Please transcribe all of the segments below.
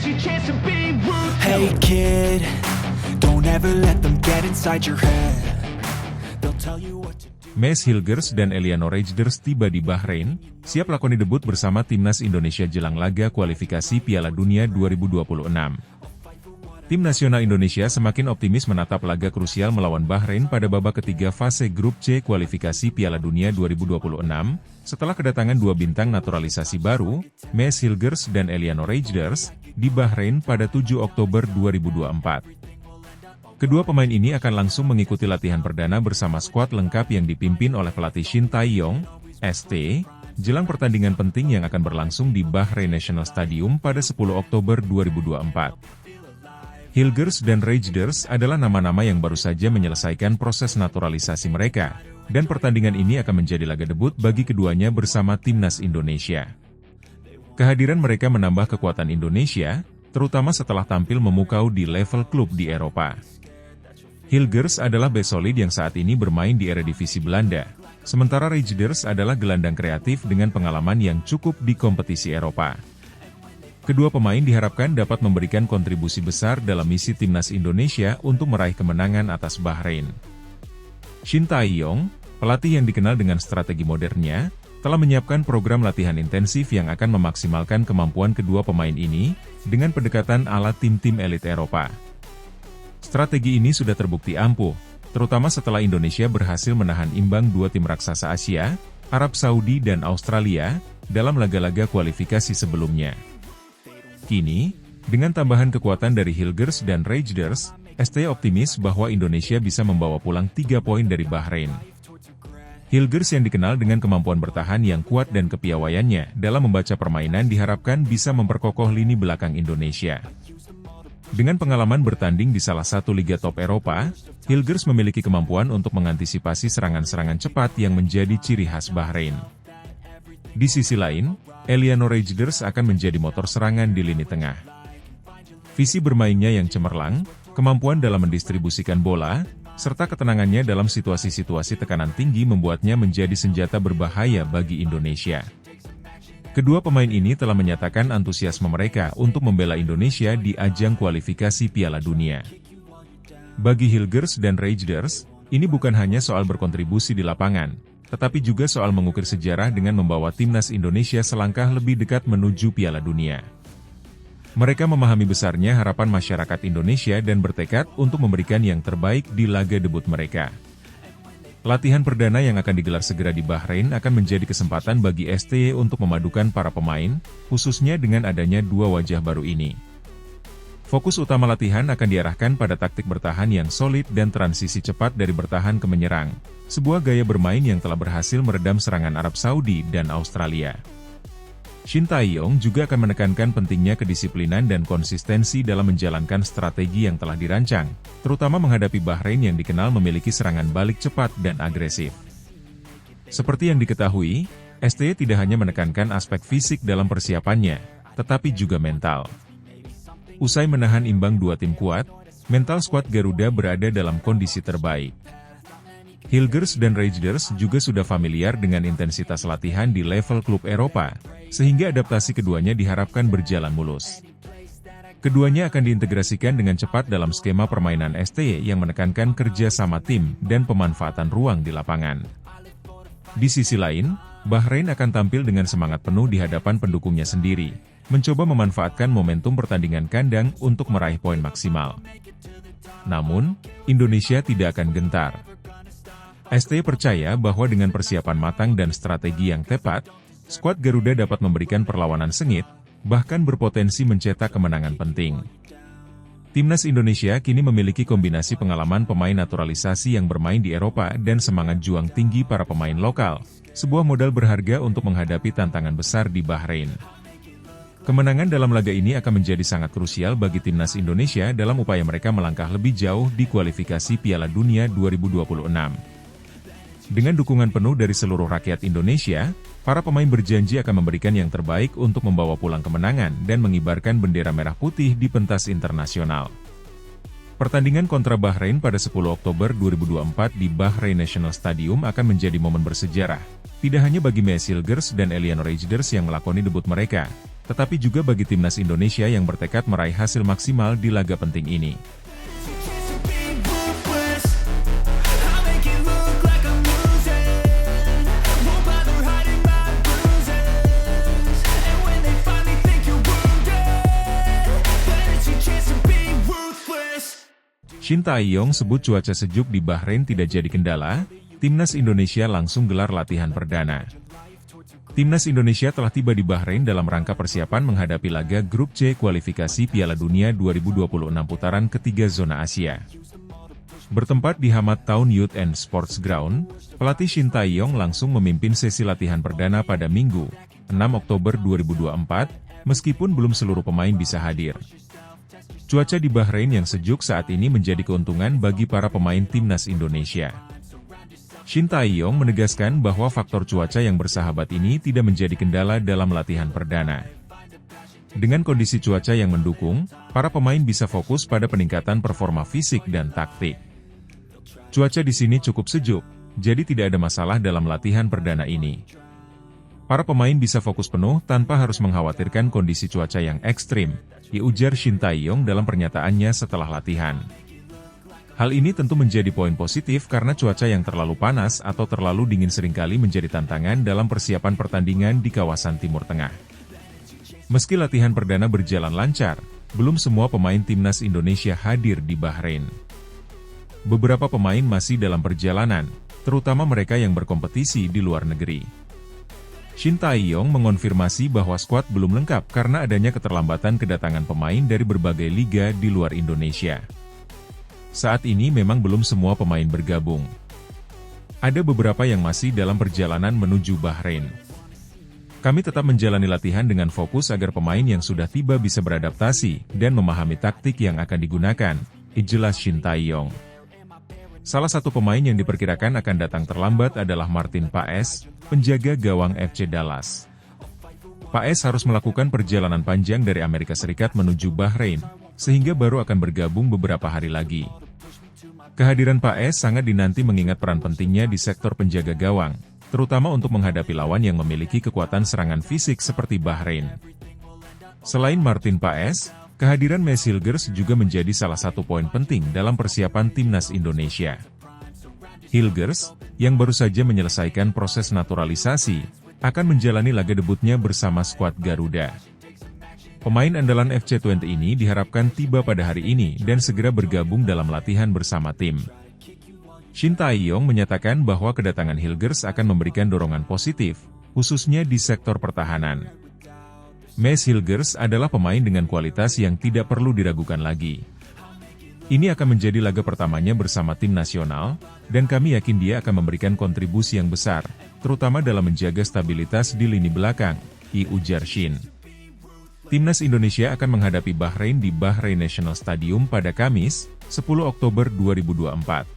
Hey kid, don't ever let them get inside your head. They'll tell you what to do. Maes Hilgers dan Eliano Rejders tiba di Bahrain, siap lakoni debut bersama Timnas Indonesia jelang laga kualifikasi Piala Dunia 2026. Tim nasional Indonesia semakin optimis menatap laga krusial melawan Bahrain pada babak ketiga fase grup C kualifikasi Piala Dunia 2026, setelah kedatangan dua bintang naturalisasi baru, Maes Hilgers dan Eliano Rejders, di Bahrain pada 7 Oktober 2024. Kedua pemain ini akan langsung mengikuti latihan perdana bersama skuad lengkap yang dipimpin oleh pelatih Shin Tae-yong, ST, jelang pertandingan penting yang akan berlangsung di Bahrain National Stadium pada 10 Oktober 2024. Hilgers dan Rejders adalah nama-nama yang baru saja menyelesaikan proses naturalisasi mereka, dan pertandingan ini akan menjadi laga debut bagi keduanya bersama Timnas Indonesia. Kehadiran mereka menambah kekuatan Indonesia, terutama setelah tampil memukau di level klub di Eropa. Hilgers adalah bek solid yang saat ini bermain di Eredivisie Belanda, sementara Rejders adalah gelandang kreatif dengan pengalaman yang cukup di kompetisi Eropa. Kedua pemain diharapkan dapat memberikan kontribusi besar dalam misi Timnas Indonesia untuk meraih kemenangan atas Bahrain. Shin Tae-yong, pelatih yang dikenal dengan strategi modernnya, telah menyiapkan program latihan intensif yang akan memaksimalkan kemampuan kedua pemain ini, dengan pendekatan ala tim-tim elit Eropa. Strategi ini sudah terbukti ampuh, terutama setelah Indonesia berhasil menahan imbang dua tim raksasa Asia, Arab Saudi dan Australia, dalam laga-laga kualifikasi sebelumnya. Kini, dengan tambahan kekuatan dari Hilgers dan Rejders, ST optimis bahwa Indonesia bisa membawa pulang 3 poin dari Bahrain. Hilgers yang dikenal dengan kemampuan bertahan yang kuat dan kepiawaiannya dalam membaca permainan diharapkan bisa memperkokoh lini belakang Indonesia. Dengan pengalaman bertanding di salah satu liga top Eropa, Hilgers memiliki kemampuan untuk mengantisipasi serangan-serangan cepat yang menjadi ciri khas Bahrain. Di sisi lain, Eliano Rejders akan menjadi motor serangan di lini tengah. Visi bermainnya yang cemerlang, kemampuan dalam mendistribusikan bola, serta ketenangannya dalam situasi-situasi tekanan tinggi membuatnya menjadi senjata berbahaya bagi Indonesia. Kedua pemain ini telah menyatakan antusiasme mereka untuk membela Indonesia di ajang kualifikasi Piala Dunia. Bagi Hilgers dan Rejders, ini bukan hanya soal berkontribusi di lapangan, tetapi juga soal mengukir sejarah dengan membawa Timnas Indonesia selangkah lebih dekat menuju Piala Dunia. Mereka memahami besarnya harapan masyarakat Indonesia dan bertekad untuk memberikan yang terbaik di laga debut mereka. Latihan perdana yang akan digelar segera di Bahrain akan menjadi kesempatan bagi ST untuk memadukan para pemain, khususnya dengan adanya dua wajah baru ini. Fokus utama latihan akan diarahkan pada taktik bertahan yang solid dan transisi cepat dari bertahan ke menyerang, sebuah gaya bermain yang telah berhasil meredam serangan Arab Saudi dan Australia. Shin Tae-yong juga akan menekankan pentingnya kedisiplinan dan konsistensi dalam menjalankan strategi yang telah dirancang, terutama menghadapi Bahrain yang dikenal memiliki serangan balik cepat dan agresif. Seperti yang diketahui, ST tidak hanya menekankan aspek fisik dalam persiapannya, tetapi juga mental. Usai menahan imbang dua tim kuat, mental skuad Garuda berada dalam kondisi terbaik. Hilgers dan Rejders juga sudah familiar dengan intensitas latihan di level klub Eropa, sehingga adaptasi keduanya diharapkan berjalan mulus. Keduanya akan diintegrasikan dengan cepat dalam skema permainan ST yang menekankan kerja sama tim dan pemanfaatan ruang di lapangan. Di sisi lain, Bahrain akan tampil dengan semangat penuh di hadapan pendukungnya sendiri, mencoba memanfaatkan momentum pertandingan kandang untuk meraih poin maksimal. Namun, Indonesia tidak akan gentar. ST percaya bahwa dengan persiapan matang dan strategi yang tepat, skuad Garuda dapat memberikan perlawanan sengit, bahkan berpotensi mencetak kemenangan penting. Timnas Indonesia kini memiliki kombinasi pengalaman pemain naturalisasi yang bermain di Eropa dan semangat juang tinggi para pemain lokal, sebuah modal berharga untuk menghadapi tantangan besar di Bahrain. Kemenangan dalam laga ini akan menjadi sangat krusial bagi Timnas Indonesia dalam upaya mereka melangkah lebih jauh di kualifikasi Piala Dunia 2026. Dengan dukungan penuh dari seluruh rakyat Indonesia, para pemain berjanji akan memberikan yang terbaik untuk membawa pulang kemenangan dan mengibarkan bendera merah putih di pentas internasional. Pertandingan kontra Bahrain pada 10 Oktober 2024 di Bahrain National Stadium akan menjadi momen bersejarah, tidak hanya bagi Maes Hilgers dan Eliano Rejders yang melakoni debut mereka, tetapi juga bagi timnas Indonesia yang bertekad meraih hasil maksimal di laga penting ini. Shin Tae-yong sebut cuaca sejuk di Bahrain tidak jadi kendala, timnas Indonesia langsung gelar latihan perdana. Timnas Indonesia telah tiba di Bahrain dalam rangka persiapan menghadapi laga Grup C kualifikasi Piala Dunia 2026 putaran ketiga zona Asia. Bertempat di Hamad Town Youth and Sports Ground, pelatih Shin Tae-yong langsung memimpin sesi latihan perdana pada Minggu, 6 Oktober 2024, meskipun belum seluruh pemain bisa hadir. Cuaca di Bahrain yang sejuk saat ini menjadi keuntungan bagi para pemain timnas Indonesia. Shin Tae-yong menegaskan bahwa faktor cuaca yang bersahabat ini tidak menjadi kendala dalam latihan perdana. Dengan kondisi cuaca yang mendukung, para pemain bisa fokus pada peningkatan performa fisik dan taktik. Cuaca di sini cukup sejuk, jadi tidak ada masalah dalam latihan perdana ini. Para pemain bisa fokus penuh tanpa harus mengkhawatirkan kondisi cuaca yang ekstrim, ujar Shin Tae-yong dalam pernyataannya setelah latihan. Hal ini tentu menjadi poin positif karena cuaca yang terlalu panas atau terlalu dingin seringkali menjadi tantangan dalam persiapan pertandingan di kawasan Timur Tengah. Meski latihan perdana berjalan lancar, belum semua pemain timnas Indonesia hadir di Bahrain. Beberapa pemain masih dalam perjalanan, terutama mereka yang berkompetisi di luar negeri. Shin Tae-yong mengonfirmasi bahwa skuad belum lengkap karena adanya keterlambatan kedatangan pemain dari berbagai liga di luar Indonesia. Saat ini memang belum semua pemain bergabung. Ada beberapa yang masih dalam perjalanan menuju Bahrain. Kami tetap menjalani latihan dengan fokus agar pemain yang sudah tiba bisa beradaptasi dan memahami taktik yang akan digunakan, jelas Shin Tae-yong. Salah satu pemain yang diperkirakan akan datang terlambat adalah Martin Paes, penjaga gawang FC Dallas. Paes harus melakukan perjalanan panjang dari Amerika Serikat menuju Bahrain, sehingga baru akan bergabung beberapa hari lagi. Kehadiran Paes sangat dinanti mengingat peran pentingnya di sektor penjaga gawang, terutama untuk menghadapi lawan yang memiliki kekuatan serangan fisik seperti Bahrain. Selain Martin Paes, kehadiran Maes Hilgers juga menjadi salah satu poin penting dalam persiapan timnas Indonesia. Hilgers, yang baru saja menyelesaikan proses naturalisasi, akan menjalani laga debutnya bersama skuad Garuda. Pemain andalan FC20 ini diharapkan tiba pada hari ini dan segera bergabung dalam latihan bersama tim. Shin Tae-yong menyatakan bahwa kedatangan Hilgers akan memberikan dorongan positif, khususnya di sektor pertahanan. Maes Hilgers adalah pemain dengan kualitas yang tidak perlu diragukan lagi. Ini akan menjadi laga pertamanya bersama tim nasional, dan kami yakin dia akan memberikan kontribusi yang besar, terutama dalam menjaga stabilitas di lini belakang, ujar Shin. Timnas Indonesia akan menghadapi Bahrain di Bahrain National Stadium pada Kamis, 10 Oktober 2024.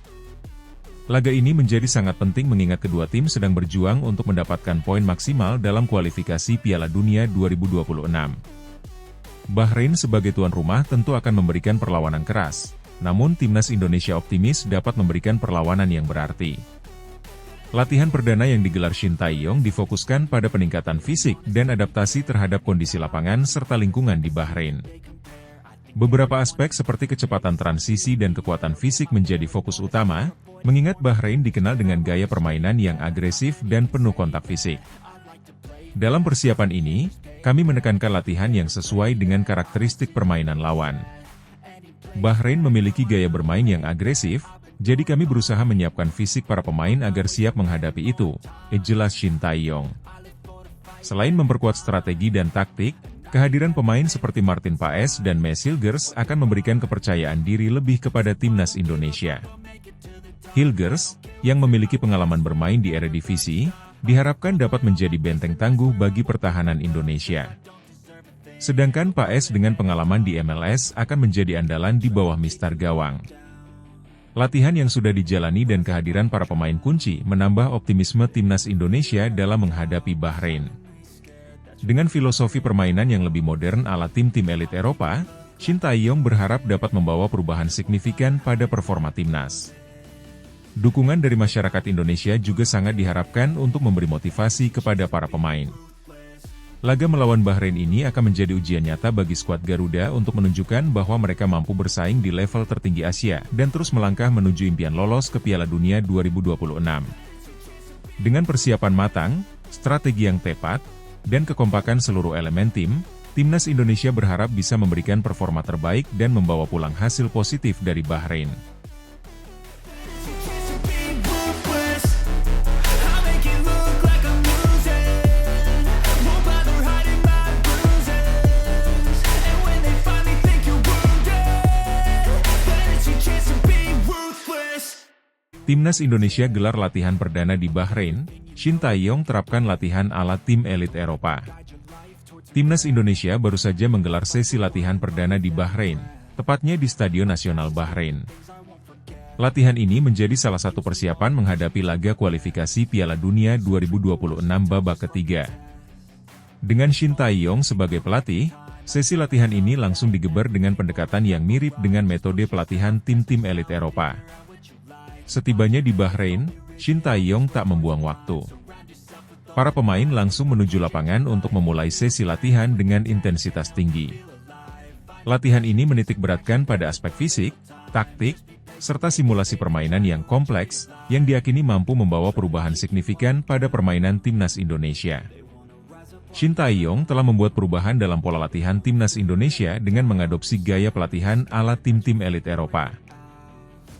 Laga ini menjadi sangat penting mengingat kedua tim sedang berjuang untuk mendapatkan poin maksimal dalam kualifikasi Piala Dunia 2026. Bahrain sebagai tuan rumah tentu akan memberikan perlawanan keras, namun timnas Indonesia optimis dapat memberikan perlawanan yang berarti. Latihan perdana yang digelar Shin Tae-yong difokuskan pada peningkatan fisik dan adaptasi terhadap kondisi lapangan serta lingkungan di Bahrain. Beberapa aspek seperti kecepatan transisi dan kekuatan fisik menjadi fokus utama, mengingat Bahrain dikenal dengan gaya permainan yang agresif dan penuh kontak fisik. Dalam persiapan ini, kami menekankan latihan yang sesuai dengan karakteristik permainan lawan. Bahrain memiliki gaya bermain yang agresif, jadi kami berusaha menyiapkan fisik para pemain agar siap menghadapi itu, jelas Shin Tae-yong. Selain memperkuat strategi dan taktik, kehadiran pemain seperti Martin Paes dan Maes Hilgers akan memberikan kepercayaan diri lebih kepada timnas Indonesia. Hilgers, yang memiliki pengalaman bermain di Eredivisie, diharapkan dapat menjadi benteng tangguh bagi pertahanan Indonesia. Sedangkan Paes dengan pengalaman di MLS akan menjadi andalan di bawah mistar gawang. Latihan yang sudah dijalani dan kehadiran para pemain kunci menambah optimisme timnas Indonesia dalam menghadapi Bahrain. Dengan filosofi permainan yang lebih modern ala tim-tim elit Eropa, Shin Tae-yong berharap dapat membawa perubahan signifikan pada performa timnas. Dukungan dari masyarakat Indonesia juga sangat diharapkan untuk memberi motivasi kepada para pemain. Laga melawan Bahrain ini akan menjadi ujian nyata bagi skuad Garuda untuk menunjukkan bahwa mereka mampu bersaing di level tertinggi Asia dan terus melangkah menuju impian lolos ke Piala Dunia 2026. Dengan persiapan matang, strategi yang tepat, dan kekompakan seluruh elemen tim, Timnas Indonesia berharap bisa memberikan performa terbaik dan membawa pulang hasil positif dari Bahrain. Timnas Indonesia gelar latihan perdana di Bahrain. Shin Tae-yong terapkan latihan ala tim elit Eropa. Timnas Indonesia baru saja menggelar sesi latihan perdana di Bahrain, tepatnya di Stadion Nasional Bahrain. Latihan ini menjadi salah satu persiapan menghadapi laga kualifikasi Piala Dunia 2026 babak ketiga. Dengan Shin Tae-yong sebagai pelatih, sesi latihan ini langsung digeber dengan pendekatan yang mirip dengan metode pelatihan tim-tim elit Eropa. Setibanya di Bahrain, Shin Tae-yong tak membuang waktu. Para pemain langsung menuju lapangan untuk memulai sesi latihan dengan intensitas tinggi. Latihan ini menitik beratkan pada aspek fisik, taktik, serta simulasi permainan yang kompleks, yang diyakini mampu membawa perubahan signifikan pada permainan Timnas Indonesia. Shin Tae-yong telah membuat perubahan dalam pola latihan Timnas Indonesia dengan mengadopsi gaya pelatihan ala tim-tim elit Eropa.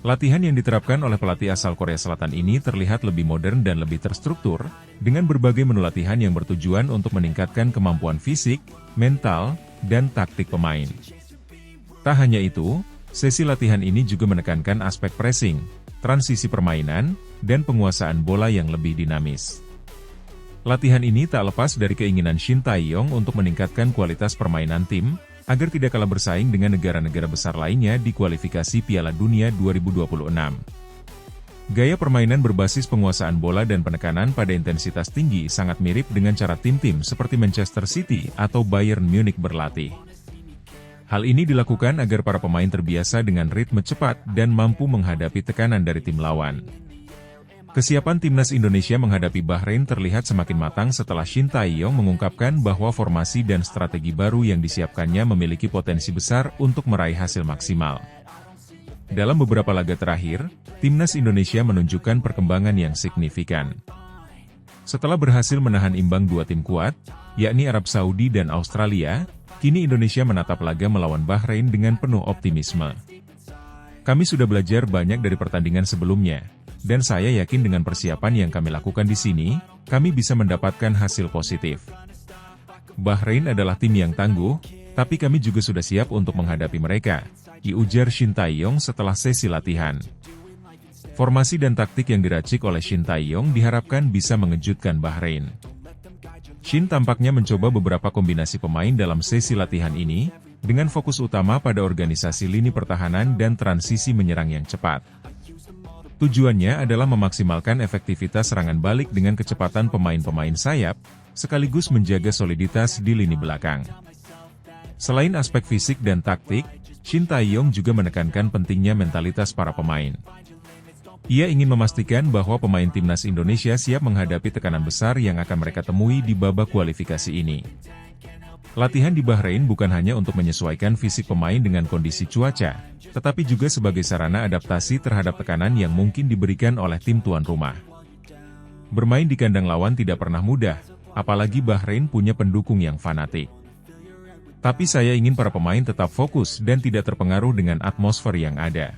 Latihan yang diterapkan oleh pelatih asal Korea Selatan ini terlihat lebih modern dan lebih terstruktur, dengan berbagai menu latihan yang bertujuan untuk meningkatkan kemampuan fisik, mental, dan taktik pemain. Tak hanya itu, sesi latihan ini juga menekankan aspek pressing, transisi permainan, dan penguasaan bola yang lebih dinamis. Latihan ini tak lepas dari keinginan Shin Tae-yong untuk meningkatkan kualitas permainan tim, agar tidak kalah bersaing dengan negara-negara besar lainnya di kualifikasi Piala Dunia 2026. Gaya permainan berbasis penguasaan bola dan penekanan pada intensitas tinggi sangat mirip dengan cara tim-tim seperti Manchester City atau Bayern Munich berlatih. Hal ini dilakukan agar para pemain terbiasa dengan ritme cepat dan mampu menghadapi tekanan dari tim lawan. Kesiapan Timnas Indonesia menghadapi Bahrain terlihat semakin matang setelah Shin Tae-yong mengungkapkan bahwa formasi dan strategi baru yang disiapkannya memiliki potensi besar untuk meraih hasil maksimal. Dalam beberapa laga terakhir, Timnas Indonesia menunjukkan perkembangan yang signifikan. Setelah berhasil menahan imbang dua tim kuat, yakni Arab Saudi dan Australia, kini Indonesia menatap laga melawan Bahrain dengan penuh optimisme. Kami sudah belajar banyak dari pertandingan sebelumnya, dan saya yakin dengan persiapan yang kami lakukan di sini, kami bisa mendapatkan hasil positif. Bahrain adalah tim yang tangguh, tapi kami juga sudah siap untuk menghadapi mereka, diujar Shin Tae-yong setelah sesi latihan. Formasi dan taktik yang diracik oleh Shin Tae-yong diharapkan bisa mengejutkan Bahrain. Shin tampaknya mencoba beberapa kombinasi pemain dalam sesi latihan ini, dengan fokus utama pada organisasi lini pertahanan dan transisi menyerang yang cepat. Tujuannya adalah memaksimalkan efektivitas serangan balik dengan kecepatan pemain-pemain sayap, sekaligus menjaga soliditas di lini belakang. Selain aspek fisik dan taktik, Shin Tae-yong juga menekankan pentingnya mentalitas para pemain. Ia ingin memastikan bahwa pemain Timnas Indonesia siap menghadapi tekanan besar yang akan mereka temui di babak kualifikasi ini. Latihan di Bahrain bukan hanya untuk menyesuaikan fisik pemain dengan kondisi cuaca, tetapi juga sebagai sarana adaptasi terhadap tekanan yang mungkin diberikan oleh tim tuan rumah. Bermain di kandang lawan tidak pernah mudah, apalagi Bahrain punya pendukung yang fanatik. Tapi saya ingin para pemain tetap fokus dan tidak terpengaruh dengan atmosfer yang ada.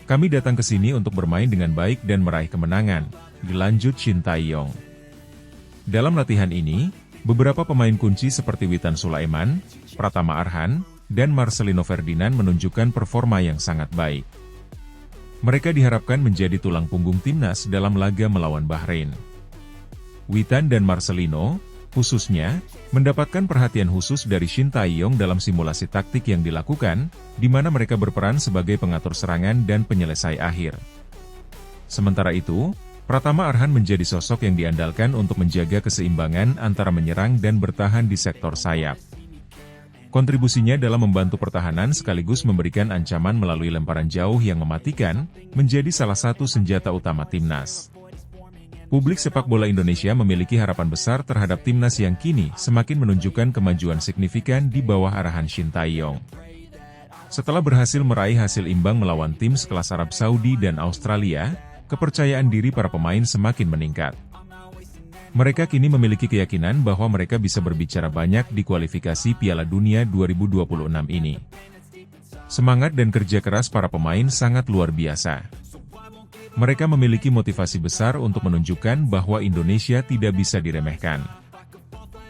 Kami datang ke sini untuk bermain dengan baik dan meraih kemenangan, dilanjut Shin Tae-yong. Dalam latihan ini, beberapa pemain kunci seperti Witan Sulaiman, Pratama Arhan, dan Marcelino Ferdinand menunjukkan performa yang sangat baik. Mereka diharapkan menjadi tulang punggung timnas dalam laga melawan Bahrain. Witan dan Marcelino, khususnya, mendapatkan perhatian khusus dari Shin Tae-yong dalam simulasi taktik yang dilakukan, di mana mereka berperan sebagai pengatur serangan dan penyelesai akhir. Sementara itu, Pratama Arhan menjadi sosok yang diandalkan untuk menjaga keseimbangan antara menyerang dan bertahan di sektor sayap. Kontribusinya dalam membantu pertahanan sekaligus memberikan ancaman melalui lemparan jauh yang mematikan, menjadi salah satu senjata utama timnas. Publik sepak bola Indonesia memiliki harapan besar terhadap timnas yang kini semakin menunjukkan kemajuan signifikan di bawah arahan Shin Tae-yong. Setelah berhasil meraih hasil imbang melawan tim sekelas Arab Saudi dan Australia, kepercayaan diri para pemain semakin meningkat. Mereka kini memiliki keyakinan bahwa mereka bisa berbicara banyak di kualifikasi Piala Dunia 2026 ini. Semangat dan kerja keras para pemain sangat luar biasa. Mereka memiliki motivasi besar untuk menunjukkan bahwa Indonesia tidak bisa diremehkan.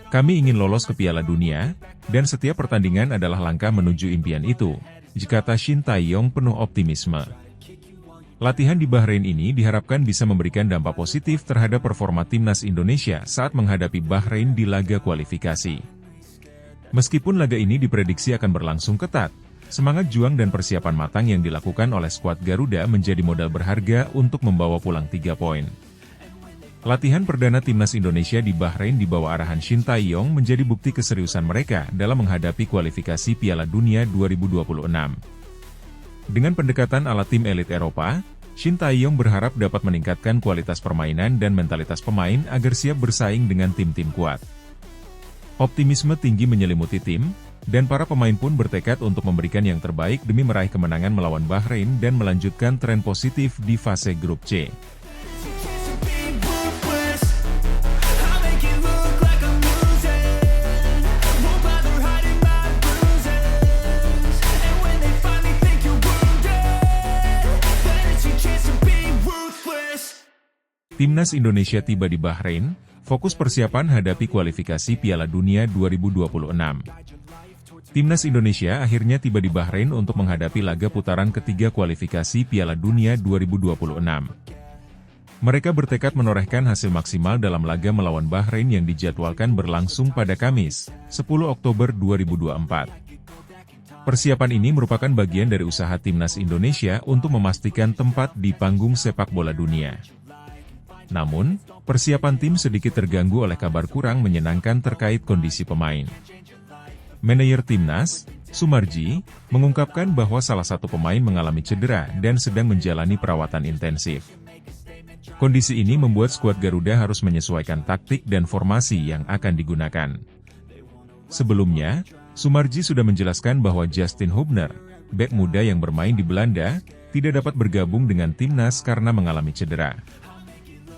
Kami ingin lolos ke Piala Dunia, dan setiap pertandingan adalah langkah menuju impian itu, kata Shin Tae-yong penuh optimisme. Latihan di Bahrain ini diharapkan bisa memberikan dampak positif terhadap performa timnas Indonesia saat menghadapi Bahrain di laga kualifikasi. Meskipun laga ini diprediksi akan berlangsung ketat, semangat juang dan persiapan matang yang dilakukan oleh skuad Garuda menjadi modal berharga untuk membawa pulang 3 poin. Latihan perdana timnas Indonesia di Bahrain di bawah arahan Shin Tae-yong menjadi bukti keseriusan mereka dalam menghadapi kualifikasi Piala Dunia 2026. Dengan pendekatan ala tim elit Eropa, Shin Tae-yong berharap dapat meningkatkan kualitas permainan dan mentalitas pemain agar siap bersaing dengan tim-tim kuat. Optimisme tinggi menyelimuti tim, dan para pemain pun bertekad untuk memberikan yang terbaik demi meraih kemenangan melawan Bahrain dan melanjutkan tren positif di fase grup C. Timnas Indonesia tiba di Bahrain, fokus persiapan hadapi kualifikasi Piala Dunia 2026. Timnas Indonesia akhirnya tiba di Bahrain untuk menghadapi laga putaran ketiga kualifikasi Piala Dunia 2026. Mereka bertekad menorehkan hasil maksimal dalam laga melawan Bahrain yang dijadwalkan berlangsung pada Kamis, 10 Oktober 2024. Persiapan ini merupakan bagian dari usaha Timnas Indonesia untuk memastikan tempat di panggung sepak bola dunia. Namun, persiapan tim sedikit terganggu oleh kabar kurang menyenangkan terkait kondisi pemain. Manajer Timnas, Sumarji, mengungkapkan bahwa salah satu pemain mengalami cedera dan sedang menjalani perawatan intensif. Kondisi ini membuat skuad Garuda harus menyesuaikan taktik dan formasi yang akan digunakan. Sebelumnya, Sumarji sudah menjelaskan bahwa Justin Hubner, bek muda yang bermain di Belanda, tidak dapat bergabung dengan Timnas karena mengalami cedera.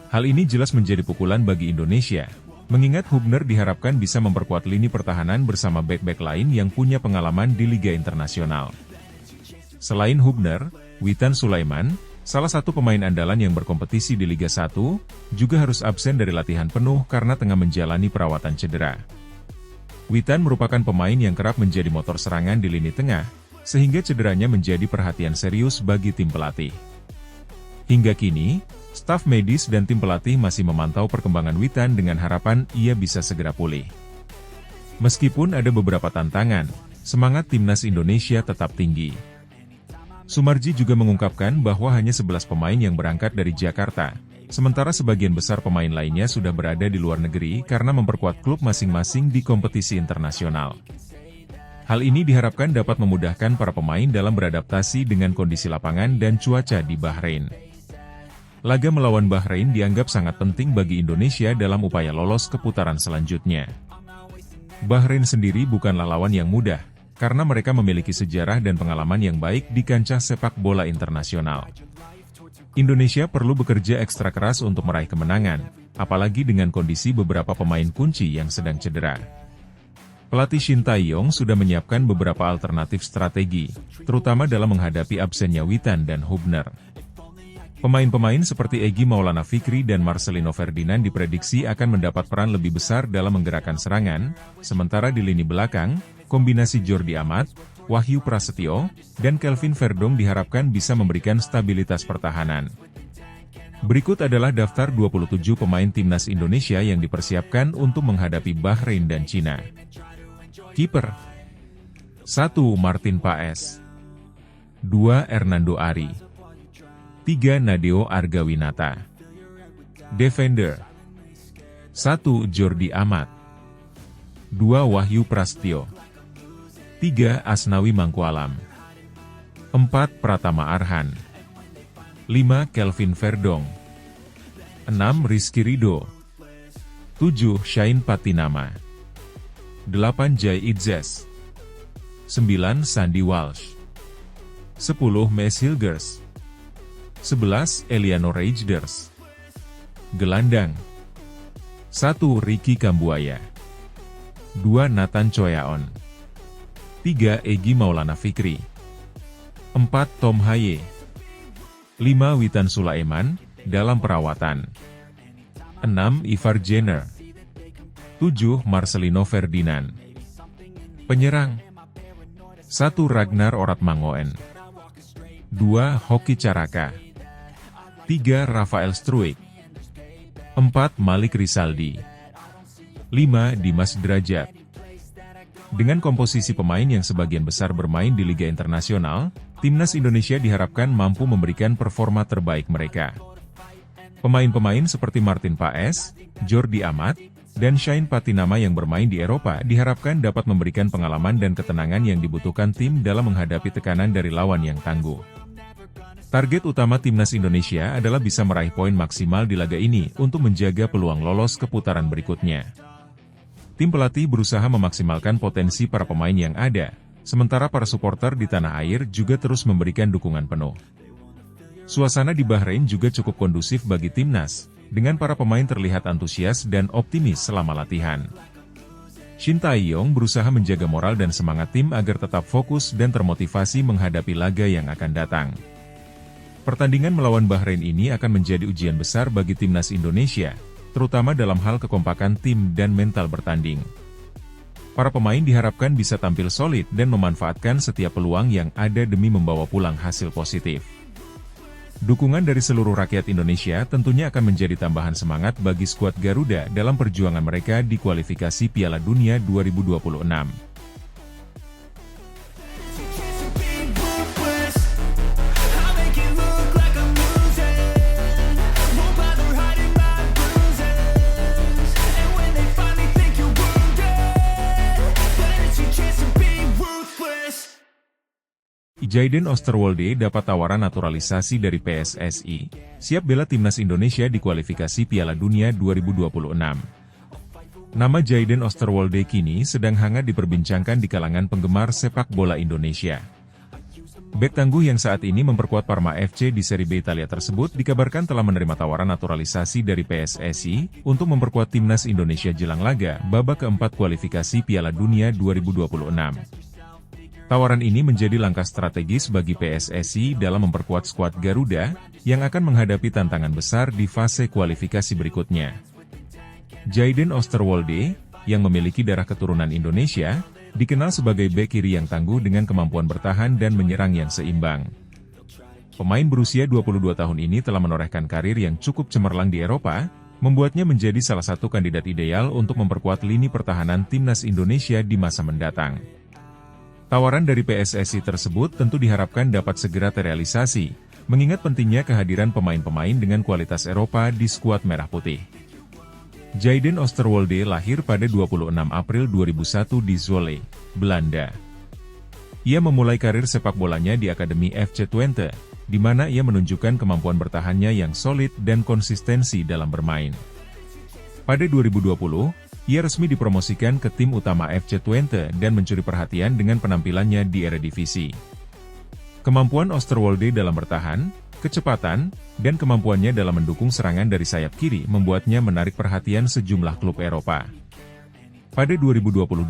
Hal ini jelas menjadi pukulan bagi Indonesia, mengingat Hubner diharapkan bisa memperkuat lini pertahanan bersama bek-bek lain yang punya pengalaman di Liga Internasional. Selain Hubner, Witan Sulaiman, salah satu pemain andalan yang berkompetisi di Liga 1, juga harus absen dari latihan penuh karena tengah menjalani perawatan cedera. Witan merupakan pemain yang kerap menjadi motor serangan di lini tengah, sehingga cederanya menjadi perhatian serius bagi tim pelatih. Hingga kini, staf medis dan tim pelatih masih memantau perkembangan Witan dengan harapan ia bisa segera pulih. Meskipun ada beberapa tantangan, semangat timnas Indonesia tetap tinggi. Sumarji juga mengungkapkan bahwa hanya 11 pemain yang berangkat dari Jakarta, sementara sebagian besar pemain lainnya sudah berada di luar negeri karena memperkuat klub masing-masing di kompetisi internasional. Hal ini diharapkan dapat memudahkan para pemain dalam beradaptasi dengan kondisi lapangan dan cuaca di Bahrain. Laga melawan Bahrain dianggap sangat penting bagi Indonesia dalam upaya lolos ke putaran selanjutnya. Bahrain sendiri bukanlah lawan yang mudah, karena mereka memiliki sejarah dan pengalaman yang baik di kancah sepak bola internasional. Indonesia perlu bekerja ekstra keras untuk meraih kemenangan, apalagi dengan kondisi beberapa pemain kunci yang sedang cedera. Pelatih Shin Tae-yong sudah menyiapkan beberapa alternatif strategi, terutama dalam menghadapi absennya Witan dan Hubner. Pemain-pemain seperti Egy Maulana Fikri dan Marcelino Ferdinand diprediksi akan mendapat peran lebih besar dalam menggerakkan serangan, sementara di lini belakang, kombinasi Jordi Amat, Wahyu Prasetyo, dan Kelvin Verdong diharapkan bisa memberikan stabilitas pertahanan. Berikut adalah daftar 27 pemain timnas Indonesia yang dipersiapkan untuk menghadapi Bahrain dan Cina. Kiper 1. Martin Paes 2. Hernando Ari 3. Nadeo Argawinata. Defender 1. Jordi Amat 2. Wahyu Prasetyo 3. Asnawi Mangkualam 4. Pratama Arhan 5. Kelvin Verdong 6. Rizky Ridho. 7. Shane Patinama. 8. Jay Itzes. 9. Sandy Walsh. 10. Mace Hilgers. 11. Eliano Reigders. Gelandang. 1. Ricky Kambuaya. 2. Nathan Choyaon. 3. Egy Maulana Fikri. 4. Tom Haye. 5. Witan Sulaiman, dalam perawatan. 6. Ivar Jenner. 7. Marcelino Ferdinand. Penyerang. 1. Ragnar Oratmangoen. 2. Hoki Caraka. 3. Rafael Struik. 4. Malik Rizaldi. 5. Dimas Derajat. Dengan komposisi pemain yang sebagian besar bermain di Liga Internasional, Timnas Indonesia diharapkan mampu memberikan performa terbaik mereka. Pemain-pemain seperti Martin Paes, Jordi Amat, dan Shane Patinama yang bermain di Eropa diharapkan dapat memberikan pengalaman dan ketenangan yang dibutuhkan tim dalam menghadapi tekanan dari lawan yang tangguh. Target utama Timnas Indonesia adalah bisa meraih poin maksimal di laga ini untuk menjaga peluang lolos ke putaran berikutnya. Tim pelatih berusaha memaksimalkan potensi para pemain yang ada, sementara para supporter di tanah air juga terus memberikan dukungan penuh. Suasana di Bahrain juga cukup kondusif bagi Timnas, dengan para pemain terlihat antusias dan optimis selama latihan. Shin Tae-yong berusaha menjaga moral dan semangat tim agar tetap fokus dan termotivasi menghadapi laga yang akan datang. Pertandingan melawan Bahrain ini akan menjadi ujian besar bagi Timnas Indonesia, terutama dalam hal kekompakan tim dan mental bertanding. Para pemain diharapkan bisa tampil solid dan memanfaatkan setiap peluang yang ada demi membawa pulang hasil positif. Dukungan dari seluruh rakyat Indonesia tentunya akan menjadi tambahan semangat bagi skuad Garuda dalam perjuangan mereka di kualifikasi Piala Dunia 2026. Jayden Osterwolde dapat tawaran naturalisasi dari PSSI, siap bela Timnas Indonesia di kualifikasi Piala Dunia 2026. Nama Jayden Osterwolde kini sedang hangat diperbincangkan di kalangan penggemar sepak bola Indonesia. Bek tangguh yang saat ini memperkuat Parma FC di Serie B Italia tersebut dikabarkan telah menerima tawaran naturalisasi dari PSSI untuk memperkuat Timnas Indonesia jelang laga babak keempat kualifikasi Piala Dunia 2026. Tawaran ini menjadi langkah strategis bagi PSSI dalam memperkuat skuad Garuda, yang akan menghadapi tantangan besar di fase kualifikasi berikutnya. Jayden Osterwolde, yang memiliki darah keturunan Indonesia, dikenal sebagai bek kiri yang tangguh dengan kemampuan bertahan dan menyerang yang seimbang. Pemain berusia 22 tahun ini telah menorehkan karir yang cukup cemerlang di Eropa, membuatnya menjadi salah satu kandidat ideal untuk memperkuat lini pertahanan Timnas Indonesia di masa mendatang. Tawaran dari PSSI tersebut tentu diharapkan dapat segera terrealisasi, mengingat pentingnya kehadiran pemain-pemain dengan kualitas Eropa di skuad Merah Putih. Jayden Osterwolde lahir pada 26 April 2001 di Zwolle, Belanda. Ia memulai karir sepak bolanya di Akademi FC Twente, di mana ia menunjukkan kemampuan bertahannya yang solid dan konsistensi dalam bermain. Pada 2020, ia resmi dipromosikan ke tim utama FC Twente dan mencuri perhatian dengan penampilannya di Eredivisie. Kemampuan Osterwolde dalam bertahan, kecepatan, dan kemampuannya dalam mendukung serangan dari sayap kiri membuatnya menarik perhatian sejumlah klub Eropa. Pada 2022,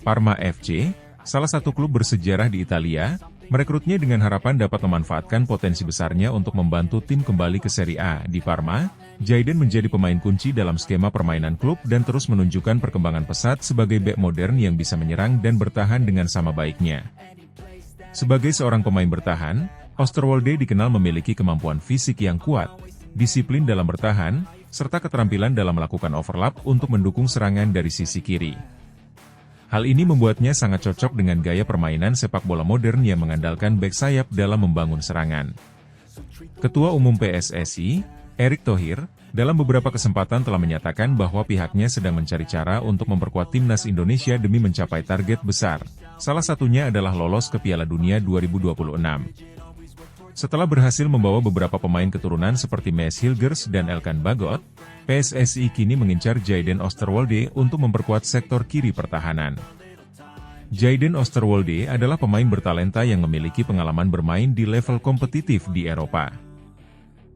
Parma FC, salah satu klub bersejarah di Italia, merekrutnya dengan harapan dapat memanfaatkan potensi besarnya untuk membantu tim kembali ke Serie A. Di Parma, Jayden menjadi pemain kunci dalam skema permainan klub dan terus menunjukkan perkembangan pesat sebagai bek modern yang bisa menyerang dan bertahan dengan sama baiknya. Sebagai seorang pemain bertahan, Osterwolde dikenal memiliki kemampuan fisik yang kuat, disiplin dalam bertahan, serta keterampilan dalam melakukan overlap untuk mendukung serangan dari sisi kiri. Hal ini membuatnya sangat cocok dengan gaya permainan sepak bola modern yang mengandalkan bek sayap dalam membangun serangan. Ketua Umum PSSI, Erick Thohir, dalam beberapa kesempatan telah menyatakan bahwa pihaknya sedang mencari cara untuk memperkuat Timnas Indonesia demi mencapai target besar. Salah satunya adalah lolos ke Piala Dunia 2026. Setelah berhasil membawa beberapa pemain keturunan seperti Maes Hilgers dan Elkan Bagot, PSSI kini mengincar Jayden Oosterwolde untuk memperkuat sektor kiri pertahanan. Jayden Oosterwolde adalah pemain bertalenta yang memiliki pengalaman bermain di level kompetitif di Eropa.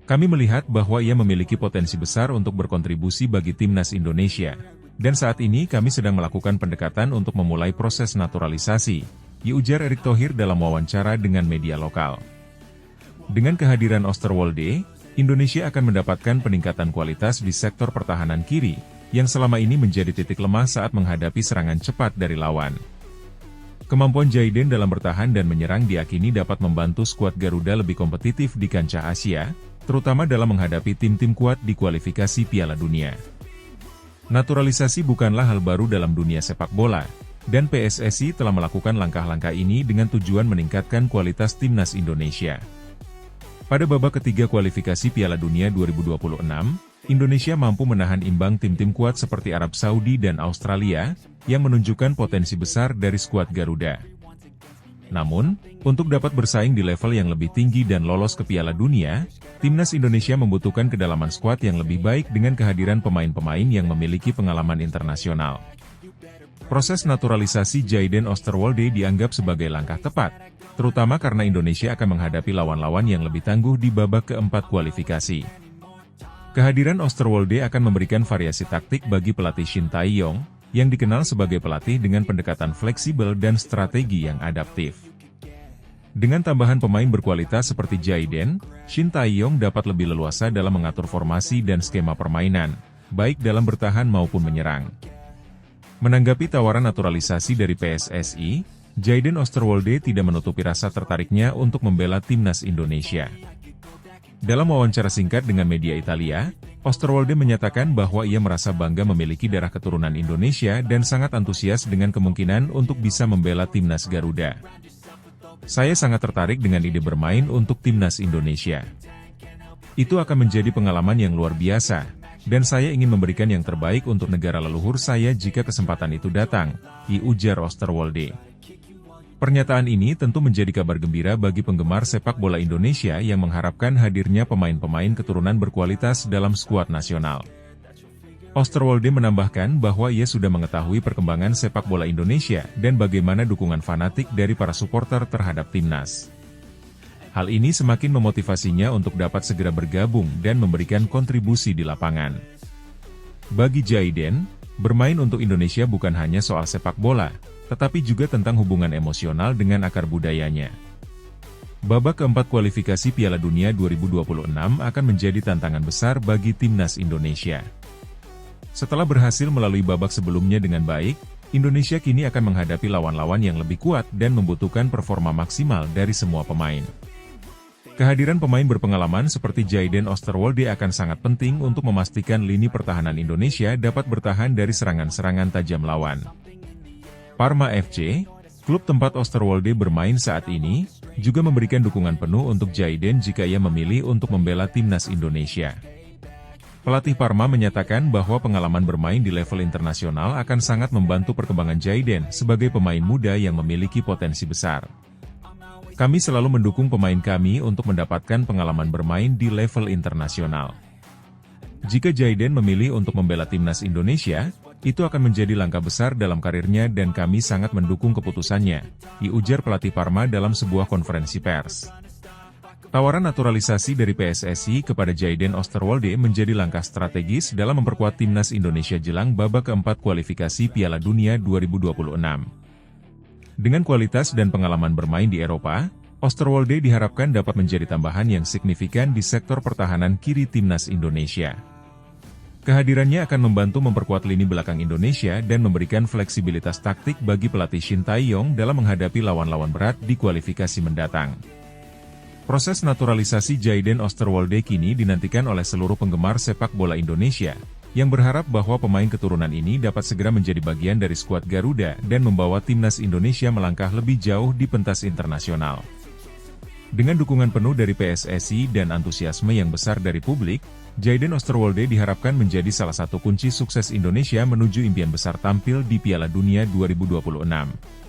Kami melihat bahwa ia memiliki potensi besar untuk berkontribusi bagi timnas Indonesia, dan saat ini kami sedang melakukan pendekatan untuk memulai proses naturalisasi, ujar Erick Thohir dalam wawancara dengan media lokal. Dengan kehadiran Oosterwolde, Indonesia akan mendapatkan peningkatan kualitas di sektor pertahanan kiri, yang selama ini menjadi titik lemah saat menghadapi serangan cepat dari lawan. Kemampuan Jayden dalam bertahan dan menyerang diakini dapat membantu skuad Garuda lebih kompetitif di kancah Asia, terutama dalam menghadapi tim-tim kuat di kualifikasi Piala Dunia. Naturalisasi bukanlah hal baru dalam dunia sepak bola, dan PSSI telah melakukan langkah-langkah ini dengan tujuan meningkatkan kualitas timnas Indonesia. Pada babak ketiga kualifikasi Piala Dunia 2026, Indonesia mampu menahan imbang tim-tim kuat seperti Arab Saudi dan Australia, yang menunjukkan potensi besar dari skuad Garuda. Namun, untuk dapat bersaing di level yang lebih tinggi dan lolos ke Piala Dunia, timnas Indonesia membutuhkan kedalaman skuad yang lebih baik dengan kehadiran pemain-pemain yang memiliki pengalaman internasional. Proses naturalisasi Jayden Oosterwolde dianggap sebagai langkah tepat, terutama karena Indonesia akan menghadapi lawan-lawan yang lebih tangguh di babak keempat kualifikasi. Kehadiran Oosterwolde akan memberikan variasi taktik bagi pelatih Shin Tae-yong, yang dikenal sebagai pelatih dengan pendekatan fleksibel dan strategi yang adaptif. Dengan tambahan pemain berkualitas seperti Jayden, Shin Tae-yong dapat lebih leluasa dalam mengatur formasi dan skema permainan, baik dalam bertahan maupun menyerang. Menanggapi tawaran naturalisasi dari PSSI, Jayden Oosterwolde tidak menutupi rasa tertariknya untuk membela timnas Indonesia. Dalam wawancara singkat dengan media Italia, Oosterwolde menyatakan bahwa ia merasa bangga memiliki darah keturunan Indonesia dan sangat antusias dengan kemungkinan untuk bisa membela timnas Garuda. Saya sangat tertarik dengan ide bermain untuk timnas Indonesia. Itu akan menjadi pengalaman yang luar biasa, dan saya ingin memberikan yang terbaik untuk negara leluhur saya jika kesempatan itu datang, ujar Oosterwolde. Pernyataan ini tentu menjadi kabar gembira bagi penggemar sepak bola Indonesia yang mengharapkan hadirnya pemain-pemain keturunan berkualitas dalam skuad nasional. Oosterwolde menambahkan bahwa ia sudah mengetahui perkembangan sepak bola Indonesia dan bagaimana dukungan fanatik dari para supporter terhadap timnas. Hal ini semakin memotivasinya untuk dapat segera bergabung dan memberikan kontribusi di lapangan. Bagi Jayden, bermain untuk Indonesia bukan hanya soal sepak bola, tetapi juga tentang hubungan emosional dengan akar budayanya. Babak keempat kualifikasi Piala Dunia 2026 akan menjadi tantangan besar bagi timnas Indonesia. Setelah berhasil melalui babak sebelumnya dengan baik, Indonesia kini akan menghadapi lawan-lawan yang lebih kuat dan membutuhkan performa maksimal dari semua pemain. Kehadiran pemain berpengalaman seperti Jayden Oosterwolde akan sangat penting untuk memastikan lini pertahanan Indonesia dapat bertahan dari serangan-serangan tajam lawan. Parma FC, klub tempat Oosterwolde bermain saat ini, juga memberikan dukungan penuh untuk Jayden jika ia memilih untuk membela timnas Indonesia. Pelatih Parma menyatakan bahwa pengalaman bermain di level internasional akan sangat membantu perkembangan Jayden sebagai pemain muda yang memiliki potensi besar. Kami selalu mendukung pemain kami untuk mendapatkan pengalaman bermain di level internasional. Jika Jayden memilih untuk membela timnas Indonesia, itu akan menjadi langkah besar dalam karirnya dan kami sangat mendukung keputusannya, ujar pelatih Parma dalam sebuah konferensi pers. Tawaran naturalisasi dari PSSI kepada Jayden Oosterwolde menjadi langkah strategis dalam memperkuat timnas Indonesia jelang babak keempat kualifikasi Piala Dunia 2026. Dengan kualitas dan pengalaman bermain di Eropa, Oosterwolde diharapkan dapat menjadi tambahan yang signifikan di sektor pertahanan kiri timnas Indonesia. Kehadirannya akan membantu memperkuat lini belakang Indonesia dan memberikan fleksibilitas taktik bagi pelatih Shin Tae-yong dalam menghadapi lawan-lawan berat di kualifikasi mendatang. Proses naturalisasi Jayden Oosterwolde kini dinantikan oleh seluruh penggemar sepak bola Indonesia, yang berharap bahwa pemain keturunan ini dapat segera menjadi bagian dari skuad Garuda dan membawa timnas Indonesia melangkah lebih jauh di pentas internasional. Dengan dukungan penuh dari PSSI dan antusiasme yang besar dari publik, Jayden Oosterwolde diharapkan menjadi salah satu kunci sukses Indonesia menuju impian besar tampil di Piala Dunia 2026.